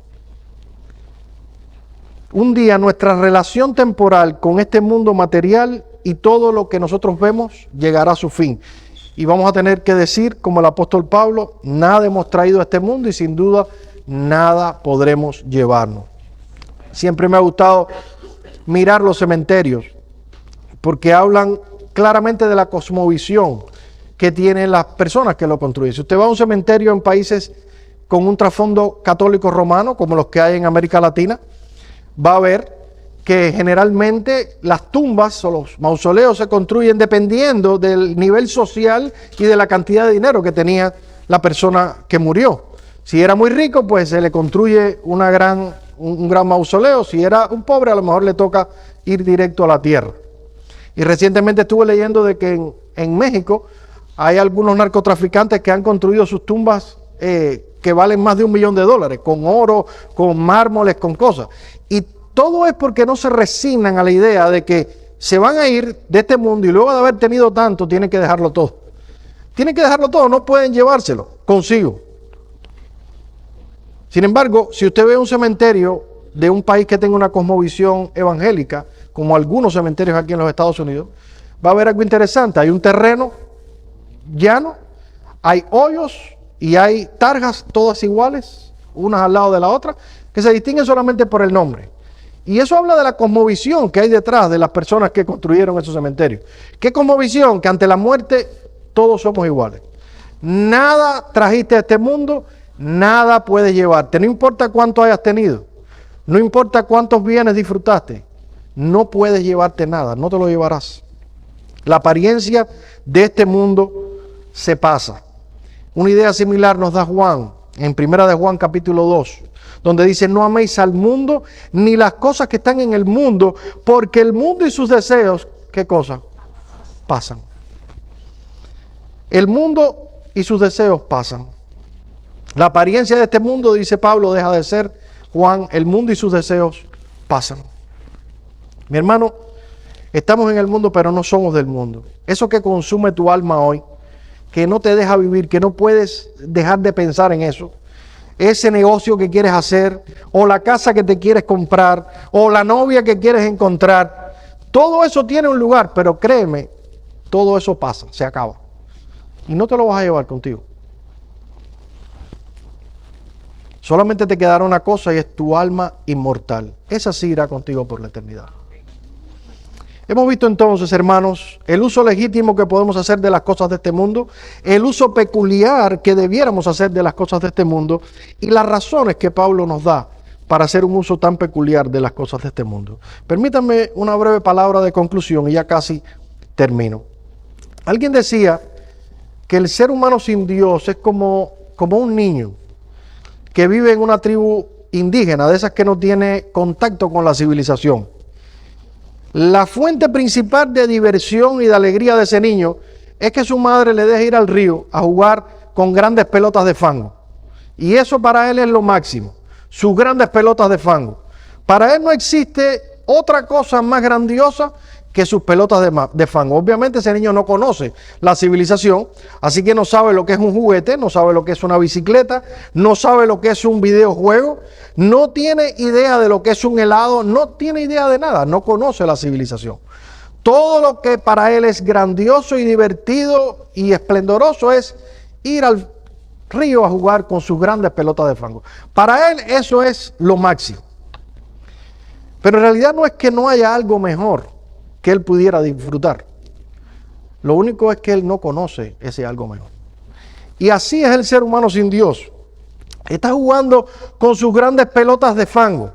Un día nuestra relación temporal con este mundo material y todo lo que nosotros vemos llegará a su fin. Y vamos a tener que decir, como el apóstol Pablo, nada hemos traído a este mundo y sin duda nada podremos llevarnos. Siempre me ha gustado mirar los cementerios porque hablan claramente de la cosmovisión que tienen las personas que lo construyen. Si usted va a un cementerio en países con un trasfondo católico romano, como los que hay en América Latina, va a ver que generalmente las tumbas o los mausoleos se construyen dependiendo del nivel social y de la cantidad de dinero que tenía la persona que murió. Si era muy rico, pues se le construye un gran mausoleo. Si era un pobre, a lo mejor le toca ir directo a la tierra. Y recientemente estuve leyendo de que en México hay algunos narcotraficantes que han construido sus tumbas que valen más de $1 millón, con oro, con mármoles, con cosas. Y todo es porque no se resignan a la idea de que se van a ir de este mundo y luego de haber tenido tanto, tienen que dejarlo todo. Tienen que dejarlo todo, no pueden llevárselo consigo. Sin embargo, si usted ve un cementerio de un país que tenga una cosmovisión evangélica, como algunos cementerios aquí en los Estados Unidos, va a ver algo interesante. Hay un terreno llano, hay hoyos y hay tarjas todas iguales, unas al lado de la otra, que se distinguen solamente por el nombre. Y eso habla de la cosmovisión que hay detrás de las personas que construyeron esos cementerios. ¿Qué cosmovisión? Que ante la muerte todos somos iguales. Nada trajiste a este mundo, nada puedes llevarte. No importa cuánto hayas tenido, no importa cuántos bienes disfrutaste, no puedes llevarte nada, no te lo llevarás. La apariencia de este mundo se pasa. Una idea similar nos da Juan, en 1 de Juan capítulo 2, donde dice: no améis al mundo ni las cosas que están en el mundo, porque el mundo y sus deseos, ¿qué cosa? Pasan. El mundo y sus deseos pasan. La apariencia de este mundo, dice Pablo, deja de ser. Juan, el mundo y sus deseos pasan. Mi hermano, estamos en el mundo, pero no somos del mundo. Eso que consume tu alma hoy, que no te deja vivir, que no puedes dejar de pensar en eso, ese negocio que quieres hacer, o la casa que te quieres comprar, o la novia que quieres encontrar, todo eso tiene un lugar, pero créeme, todo eso pasa, se acaba. Y no te lo vas a llevar contigo. Solamente te quedará una cosa, y es tu alma inmortal. Esa sí irá contigo por la eternidad. Hemos visto entonces, hermanos, el uso legítimo que podemos hacer de las cosas de este mundo, el uso peculiar que debiéramos hacer de las cosas de este mundo, y las razones que Pablo nos da para hacer un uso tan peculiar de las cosas de este mundo. Permítanme una breve palabra de conclusión y ya casi termino. Alguien decía que el ser humano sin Dios es como un niño que vive en una tribu indígena, de esas que no tiene contacto con la civilización. La fuente principal de diversión y de alegría de ese niño es que su madre le deje ir al río a jugar con grandes pelotas de fango. Y eso para él es lo máximo, sus grandes pelotas de fango. Para él no existe otra cosa más grandiosa que sus pelotas de fango. Obviamente ese niño no conoce la civilización, así que no sabe lo que es un juguete, no sabe lo que es una bicicleta, no sabe lo que es un videojuego, no tiene idea de lo que es un helado, no tiene idea de nada, no conoce la civilización. Todo lo que para él es grandioso y divertido y esplendoroso es ir al río a jugar con sus grandes pelotas de fango. Para él eso es lo máximo. Pero en realidad no es que no haya algo mejor que él pudiera disfrutar. Lo único es que él no conoce ese algo mejor. Y así es el ser humano sin Dios. Está jugando con sus grandes pelotas de fango,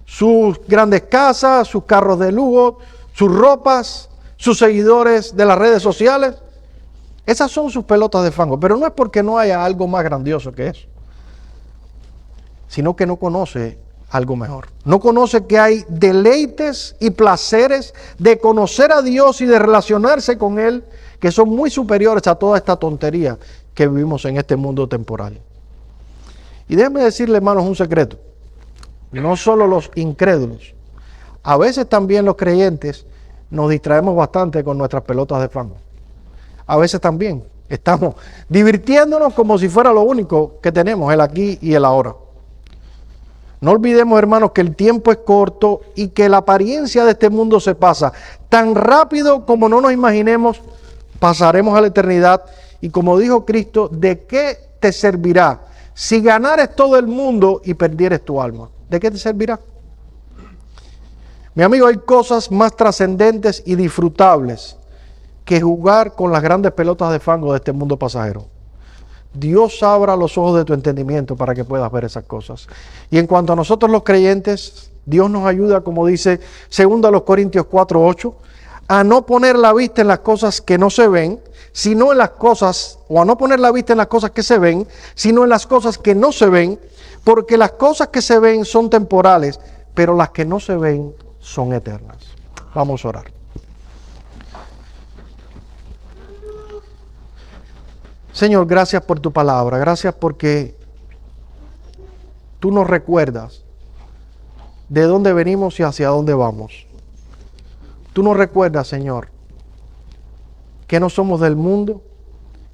sus grandes casas, sus carros de lujo, sus ropas, sus seguidores de las redes sociales. Esas son sus pelotas de fango, pero no es porque no haya algo más grandioso que eso, sino que no conoce algo mejor. No conoce que hay deleites y placeres de conocer a Dios y de relacionarse con Él que son muy superiores a toda esta tontería que vivimos en este mundo temporal. Y déjenme decirle, hermanos, un secreto. No solo los incrédulos, a veces también los creyentes nos distraemos bastante con nuestras pelotas de fango. A veces también estamos divirtiéndonos como si fuera lo único que tenemos, el aquí y el ahora. No olvidemos, hermanos, que el tiempo es corto y que la apariencia de este mundo se pasa. Tan rápido como no nos imaginemos, pasaremos a la eternidad. Y como dijo Cristo, ¿de qué te servirá si ganares todo el mundo y perdieres tu alma? ¿De qué te servirá? Mi amigo, hay cosas más trascendentes y disfrutables que jugar con las grandes pelotas de fango de este mundo pasajero. Dios abra los ojos de tu entendimiento para que puedas ver esas cosas. Y en cuanto a nosotros los creyentes, Dios nos ayuda, como dice 2 Corintios 4:8, a no poner la vista en las cosas que no se ven, sino en las cosas, o a no poner la vista en las cosas que se ven, sino en las cosas que no se ven, porque las cosas que se ven son temporales, pero las que no se ven son eternas. Vamos a orar. Señor, gracias por tu palabra, gracias porque tú nos recuerdas de dónde venimos y hacia dónde vamos. Tú nos recuerdas, Señor, que no somos del mundo,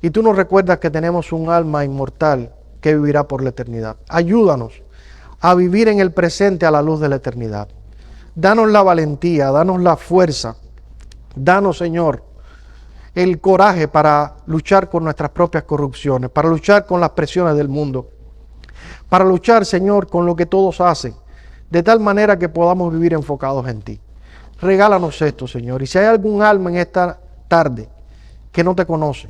y tú nos recuerdas que tenemos un alma inmortal que vivirá por la eternidad. Ayúdanos a vivir en el presente a la luz de la eternidad. Danos la valentía, danos la fuerza, danos, Señor, el coraje para luchar con nuestras propias corrupciones, para luchar con las presiones del mundo, para luchar, Señor, con lo que todos hacen, de tal manera que podamos vivir enfocados en ti. Regálanos esto, Señor. Y si hay algún alma en esta tarde que no te conoce,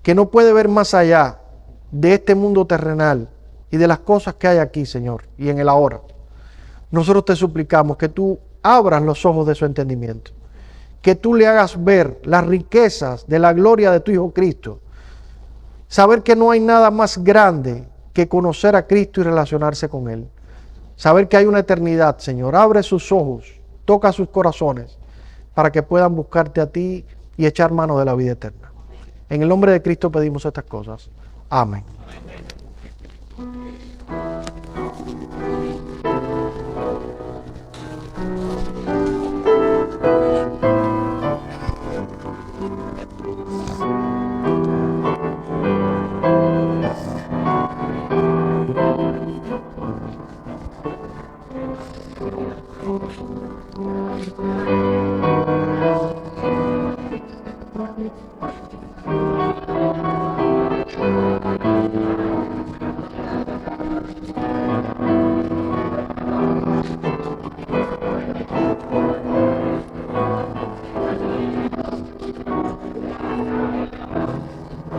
que no puede ver más allá de este mundo terrenal y de las cosas que hay aquí, Señor, y en el ahora, nosotros te suplicamos que tú abras los ojos de su entendimiento, que tú le hagas ver las riquezas de la gloria de tu Hijo Cristo, saber que no hay nada más grande que conocer a Cristo y relacionarse con Él, saber que hay una eternidad, Señor. Abre sus ojos, toca sus corazones, para que puedan buscarte a ti y echar mano de la vida eterna. En el nombre de Cristo pedimos estas cosas. Amén.